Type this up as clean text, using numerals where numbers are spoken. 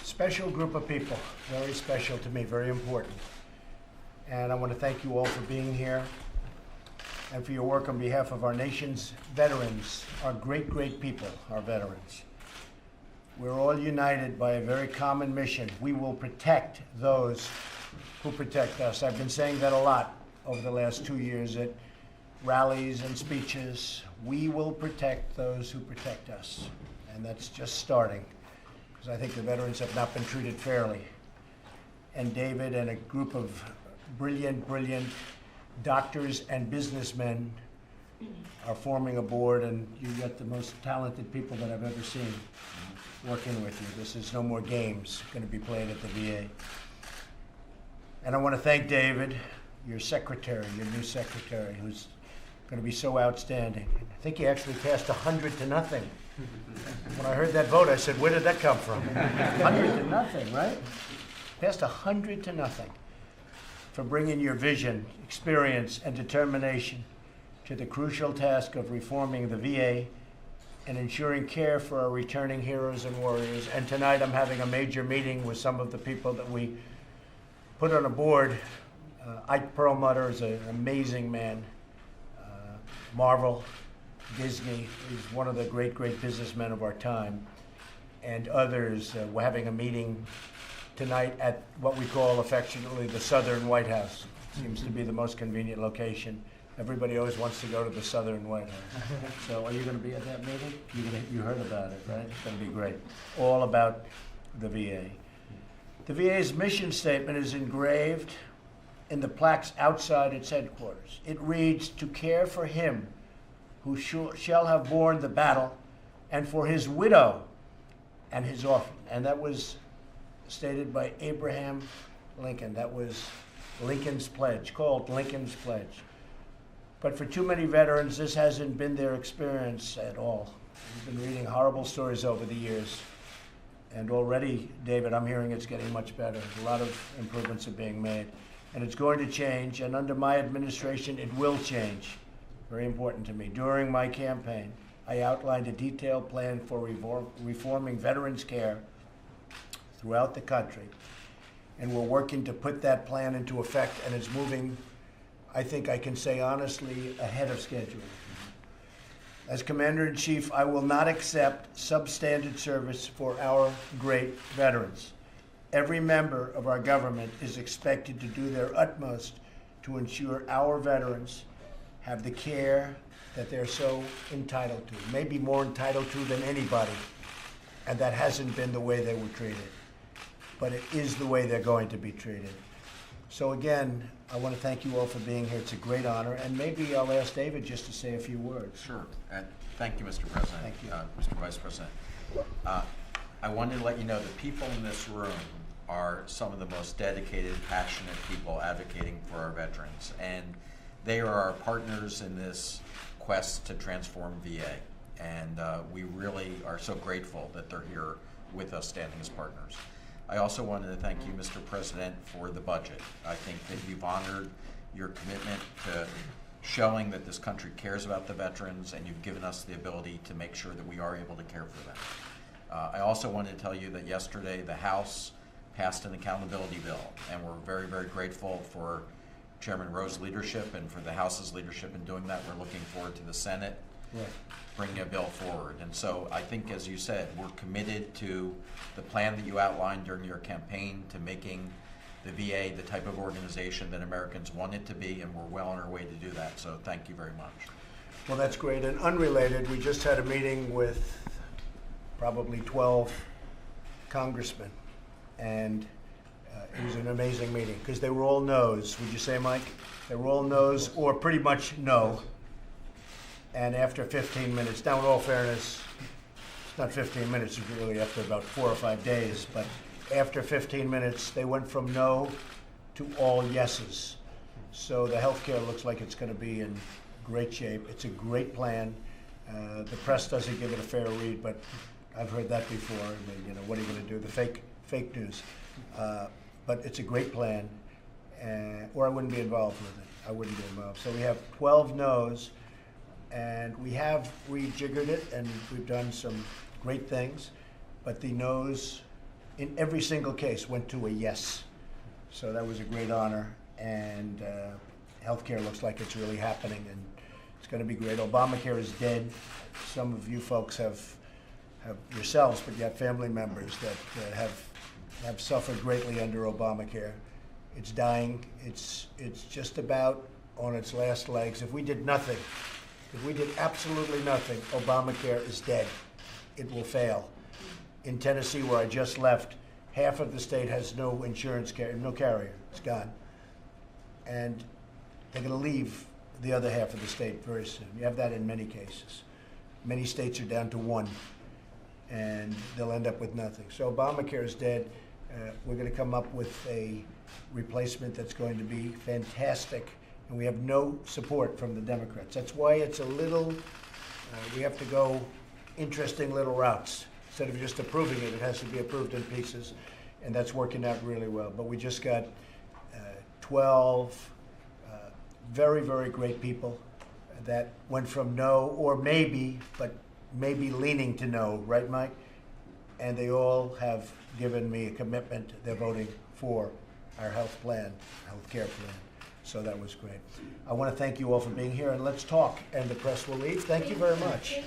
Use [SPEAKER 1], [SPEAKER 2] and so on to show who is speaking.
[SPEAKER 1] Special group of people, very special to me, very important. And I want to thank you all for being here and for your work on behalf of our nation's veterans, our great, great people, our veterans. We're all united by a very common mission. We will protect those who protect us. I've been saying that a lot over the last 2 years at rallies and speeches. We will protect those who protect us. And that's just starting, because I think the veterans have not been treated fairly. And David and a group of brilliant, brilliant doctors and businessmen are forming a board, and you've got the most talented people that I've ever seen working with you. This is no more games going to be played at the VA. And I want to thank David, your secretary, your new secretary, who's going to be so outstanding. I think he actually passed 100 to nothing. When I heard that vote, I said, where did that come from? 100 to nothing, right? Passed 100 to nothing for bringing your vision, experience, and determination to the crucial task of reforming the VA and ensuring care for our returning heroes and warriors. And tonight I'm having a major meeting with some of the people that we put on a board. Ike Perlmutter is an amazing man. Marvel, Disney is one of the great, great businessmen of our time. And others. We're having a meeting tonight at what we call affectionately the Southern White House. Seems to be the most convenient location. Everybody always wants to go to the Southern White House. So are you going to be at that meeting? You heard about it, right? It's going to be great. All about the VA. The VA's mission statement is engraved in the plaques outside its headquarters. It reads, "To care for him who shall have borne the battle, and for his widow and his orphan." And that was stated by Abraham Lincoln. That was Lincoln's Pledge, called Lincoln's Pledge. But for too many veterans, this hasn't been their experience at all. We've been reading horrible stories over the years. And already, David, I'm hearing it's getting much better. A lot of improvements are being made. And it's going to change, and under my administration, it will change. Very important to me. During my campaign, I outlined a detailed plan for reforming veterans' care throughout the country. And we're working to put that plan into effect, and it's moving, I think I can say honestly, ahead of schedule. As Commander-in-Chief, I will not accept substandard service for our great veterans. Every member of our government is expected to do their utmost to ensure our veterans have the care that they're so entitled to, maybe more entitled to than anybody, and that hasn't been the way they were treated. But it is the way they're going to be treated. So again, I want to thank you all for being here. It's a great honor, and maybe I'll ask David just to say a few words.
[SPEAKER 2] Sure. Thank you, Mr. President.
[SPEAKER 1] Thank you.
[SPEAKER 2] Mr. Vice President. I wanted to let you know the people in this room are some of the most dedicated, passionate people advocating for our veterans, and they are our partners in this quest to transform VA. And we really are so grateful that they're here with us, standing as partners. I also wanted to thank you, Mr. President, for the budget. I think that you've honored your commitment to showing that this country cares about the veterans, and you've given us the ability to make sure that we are able to care for them. I also wanted to tell you that yesterday the House passed an accountability bill, and we're very, very grateful for Chairman Rowe's leadership and for the House's leadership in doing that. We're looking forward to the Senate bringing a bill forward. And so I think, as you said, we're committed to the plan that you outlined during your campaign to making the VA the type of organization that Americans want it to be, and we're well on our way to do that. So thank you very much.
[SPEAKER 1] Well, that's great. And unrelated, we just had a meeting with probably 12 congressmen, and it was an amazing meeting because they were all no's. Would you say, Mike? They were all no's, or pretty much no. And after 15 minutes, now in all fairness, it's not 15 minutes, it's really after about 4 or 5 days, but after 15 minutes, they went from no to all yeses. So the healthcare looks like it's going to be in great shape. It's a great plan. The press doesn't give it a fair read, but I've heard that before. I mean, you know, what are you going to do? The fake news. But it's a great plan, or I wouldn't be involved with it. I wouldn't be involved. So we have 12 no's, and we have rejiggered it, and we've done some great things, but the no's in every single case, went to a yes. So that was a great honor, and healthcare looks like it's really happening, and it's going to be great. Obamacare is dead. Some of you folks have yourselves, but you have family members that have suffered greatly under Obamacare. It's dying. It's just about on its last legs. If we did nothing, if we did absolutely nothing, Obamacare is dead. It will fail. In Tennessee, where I just left, half of the state has no insurance carrier, no carrier. It's gone. And they're going to leave the other half of the state very soon. You have that in many cases. Many states are down to one, and they'll end up with nothing. So Obamacare is dead. We're going to come up with a replacement that's going to be fantastic, and we have no support from the Democrats. That's why it's a little, we have to go interesting little routes. Instead of just approving it, it has to be approved in pieces, and that's working out really well. But we just got 12 very, very great people that went from no or maybe, but maybe leaning to no, right, Mike? And they all have given me a commitment. They're voting for our health plan, health care plan. So that was great. I want to thank you all for being here, and let's talk, and the press will leave. Thank you very much.